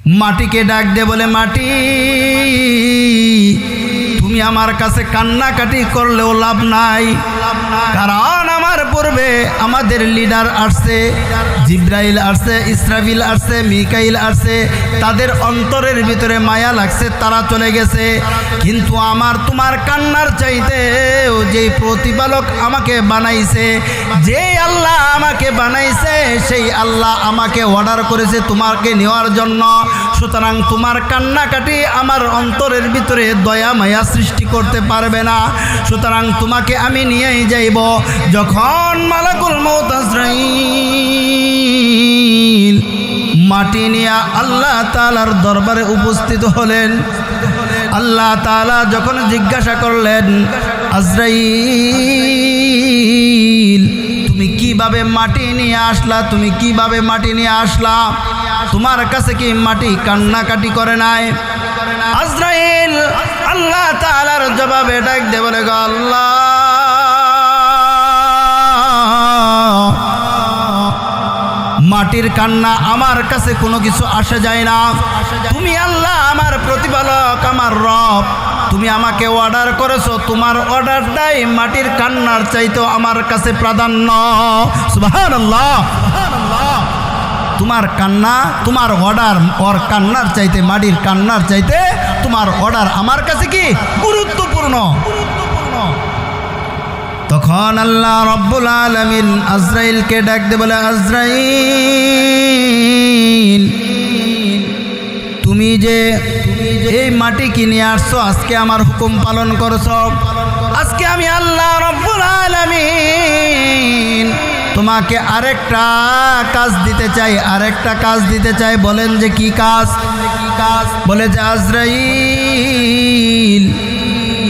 মাটিকে ডাক দে বলে, মাটি তুমি আমার কাছে কান্নাকাটি করলেও লাভ নাই, কারণ আমার পূর্বে আমাদের লিডার আসছে, জিব্রাইল আসছে, ইসরাফিল আসছে, মিকাইল আসছে, তাদের অন্তরের ভিতরে মায়া লাগছে, তারা চলে গেছে। কিন্তু আমার তোমার কান্নার চাইতে যেই প্রতিপালক আমাকে বানাইছে, যে আল্লাহ আমাকে বানাইছে, সেই আল্লাহ আমাকে অর্ডার করেছে তোমাকে নেওয়ার জন্য। সুতরাং তোমার কান্নাকাটি আমার অন্তরের ভিতরে দয়া মায়া সৃষ্টি করতে পারবে না। সুতরাং তোমাকে আমি নিয়েই যাইব। যখন মালাকুল মউত আজরাইল মাটি নিয়ে আল্লাহ তাআলার দরবারে উপস্থিত হলেন, আল্লাহ তাআলা যখন জিজ্ঞাসা করলেন, আজরাইল তুমি কিভাবে মাটি নিয়ে আসলা, তুমি কিভাবে মাটি নিয়ে আসলা, তোমার কাছে কি মাটি কান্নাকাটি করে নাই? আজরাইল আল্লাহ তাআলার জবাবে ডাক দে বলে, আল্লাহ মাটির কান্না আমার কাছে কোনো কিছু আসে যায় না। তুমি আল্লাহ আমার প্রতিপালক, আমার রব, তুমি আমাকে অর্ডার করেছো, তোমার অর্ডারটাই মাটির কান্নার চাইতেও আমার কাছে প্রাধান্য। সুবহানাল্লাহ। তোমার কান্না, তোমার অর্ডার ওর কান্নার চাইতে, মাটির কান্নার চাইতে তোমার অর্ডার আমার কাছে কি গুরুত্বপূর্ণ। তখন আল্লাহ রব্বুল আলামিন আজরাইলকে ডাক দে বলে, আজরাইল তুমি যে এই মাটি কিনে আসছো, আজকে আমার হুকুম পালন করছো, আজকে আমি আল্লাহ রব্বুল আলামিন তোমাকে আরেকটা কাজ দিতে চাই, আরেকটা কাজ দিতে চাই। বলেন যে কি কাজ? বলে যে আজরাইল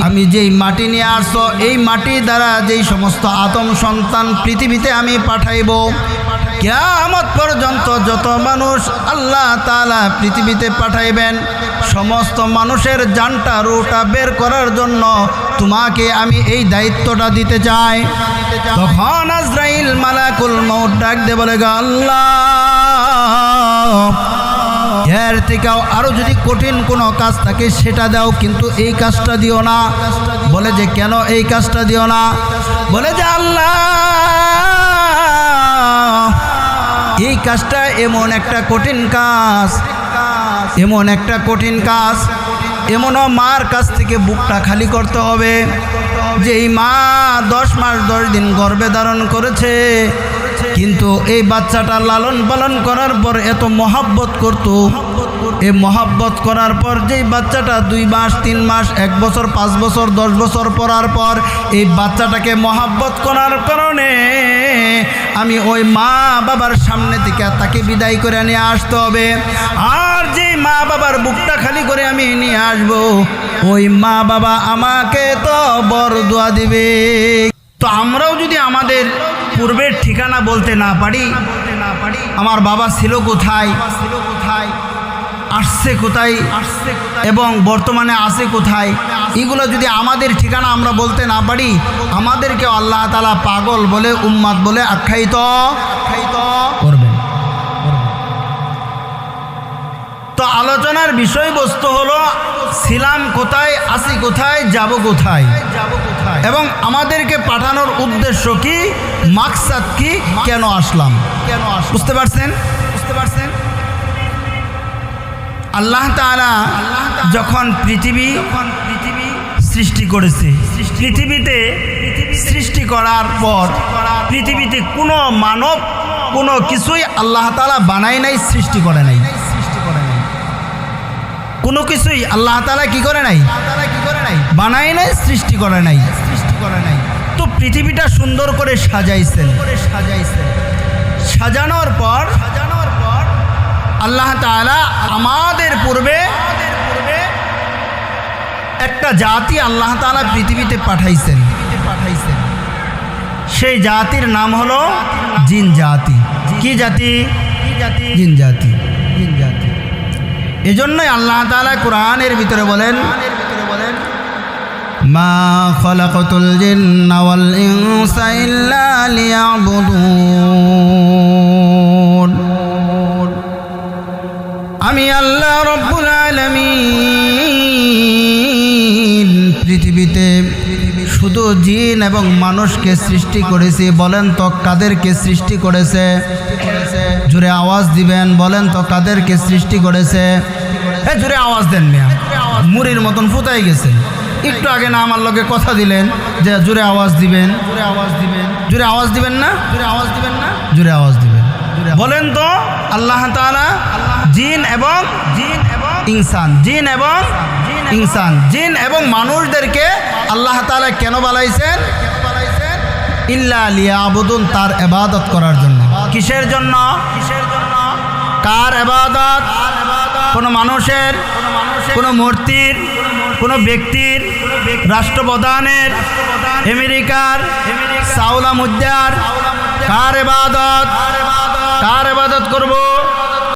আমি যেই মাটি নিয়ে আসছো, এই মাটি দ্বারা যেই সমস্ত আদম সন্তান পৃথিবীতে আমি পাঠাইব, কিয়ামত পর্যন্ত যত মানুষ আল্লাহ তাআলা পৃথিবীতে পাঠাইবেন, সমস্ত মানুষের জানটা রুটা বের করার জন্য তোমাকে আমি এই দায়িত্বটা দিতে চাই। তখন আজরাইল মালাকুল মউত ডাক দে বলে, আল্লাহ এর থেকেও আরো যদি কঠিন কোনো কাজ থাকে সেটা দাও, কিন্তু এই কাজটা দিও না। বলে যে কেন এই কাজটা দিও না? বলে যে আল্লাহ এই কাজটা এমন একটা কঠিন কাজ, এমন একটা কঠিন কাজ, এমনও মার কাছ থেকে বুকটা খালি করতে হবে, যেই মা 10 মাস 10 দিন গর্ভে ধারণ করেছে, কিন্তু এই বাচ্চাটা লালন পালন করার পর এত মহাব্বত করত, এই মহাব্বত করার পর যেই বাচ্চাটা 2 মাস 3 মাস 1 বছর 5 বছর 10 বছর পরার পর এই বাচ্চাটাকে মহাব্বত করার কারণে আমি ওই মা বাবার সামনে থেকে তাকে বিদায় করে নিয়ে আসতে হবে। আর যেই মা বাবার বুকটা খালি করে আমি নিয়ে আসবো, ওই মা বাবা আমাকে তো বরদুয়া দিবে। তো আমরাও যদি আমাদের পূর্বের ঠিকানা বলতে না পারি, আমার বাবা ছিল কোথায়, আসছে কোথায় এবং বর্তমানে আছে কোথায়, এগুলো যদি আমাদের ঠিকানা আমরা বলতে না পারি, আমাদেরকে আল্লাহ তাআলা পাগল বলে, উম্মাত বলে আখ্যায়িত করবেন। তো আলোচনার বিষয়বস্তু হলো ছিলাম কোথায়, আছি কোথায়, যাব কোথায়, এবং আমাদেরকে পাঠানোর উদ্দেশ্য কি, মাকসাদ কি, কেন আসলাম। বুঝতে পারছেন? আল্লাহ তাআলা যখন পৃথিবী সৃষ্টি করেছে, পৃথিবীতে সৃষ্টি করার পর পৃথিবীতে কোনো মানব কোনো কিছুই আল্লাহ তাআলা বানায় নাই, সৃষ্টি করে নাই। কোনো কিছুই আল্লাহ তাআলা কি করে নাই, বানায় নাই, সৃষ্টি করে নাই। তো পৃথিবীটা সুন্দর করে সাজাইছেন। সাজানোর পর আল্লাহ তাআলা আমাদের পূর্বে একটা জাতি আল্লাহ তাআলা পৃথিবীতে পাঠাইছেন। সেই জাতির নাম হলো জিন জাতি। কি জাতি? জিন জাতি। এজন্যই আল্লাহ তাআলা কোরআনের ভিতরে বলেন, মা খালাকাতুল জিন্না ওয়াল ইনসা ইল্লা লিয়াবুদুন। আমি আল্লাহ রব্বুল আলামিন পৃথিবীতে শুধু জিন এবং মানুষকে সৃষ্টি করেছি। বলেন তো কাদেরকে সৃষ্টি করেছে? জোরে আওয়াজ দিবেন, বলেন তো কাদেরকে সৃষ্টি করেছে? জোরে আওয়াজ দেন মিয়া, মুড়ির মতন ফুটাই গেছে। একটু আগে না আমার লগে কথা দিলেন যে জোরে আওয়াজ দিবেন, জোরে আওয়াজ দিবেন, জোরে আওয়াজ দিবেন না, জোরে আওয়াজ দিবেন না, জোরে আওয়াজ দিবেন। বলেন তো আল্লাহ তাআলা জিন এবং ইনসান, জিন এবং ইনসান, জিন এবং মানুষদেরকে আল্লাহ তাআলা কেন বানাইছেন? ইল্লা লিয়াবুদুন, তার ইবাদত করার জন্য। কিসের জন্য? কার ইবাদত? কোন মানুষের, কোন মূর্তির, কোন ব্যক্তির, রাষ্ট্রপ্রধানের, আমেরিকার, সাউলা মুদ্দার? কার ইবাদত? কার ইবাদত করব?